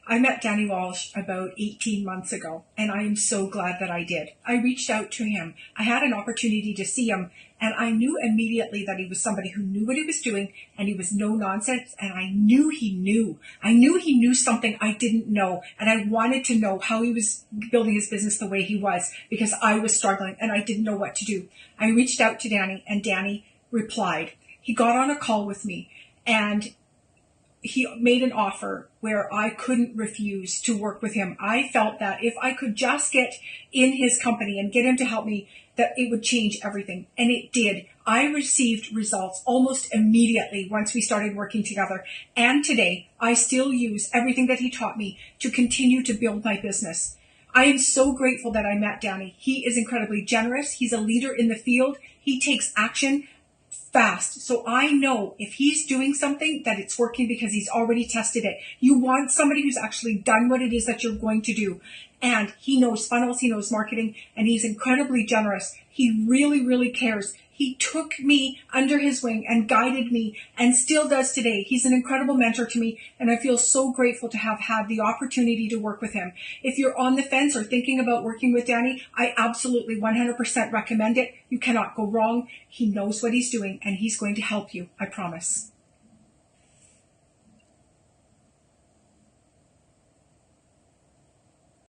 I met Danny Walsh about 18 months ago, and I am so glad that I did. I reached out to him. I had an opportunity to see him, and I knew immediately that he was somebody who knew what he was doing, and he was no nonsense, and I knew he knew. I knew he knew something I didn't know, and I wanted to know how he was building his business the way he was, because I was struggling, and I didn't know what to do. I reached out to Danny, and Danny replied. He got on a call with me, and he made an offer where I couldn't refuse to work with him. I felt that if I could just get in his company and get him to help me, that it would change everything. And it did. I received results almost immediately once we started working together. And today, I still use everything that he taught me to continue to build my business. I am so grateful that I met Danny. He is incredibly generous. He's a leader in the field. He takes action fast. So I know if he's doing something that it's working because he's already tested it. You want somebody who's actually done what it is that you're going to do. And he knows funnels, he knows marketing, and he's incredibly generous. He really, really cares. He took me under his wing and guided me and still does today. He's an incredible mentor to me, and I feel so grateful to have had the opportunity to work with him. If you're on the fence or thinking about working with Danny, I absolutely 100% recommend it. You cannot go wrong. He knows what he's doing, and he's going to help you. I promise.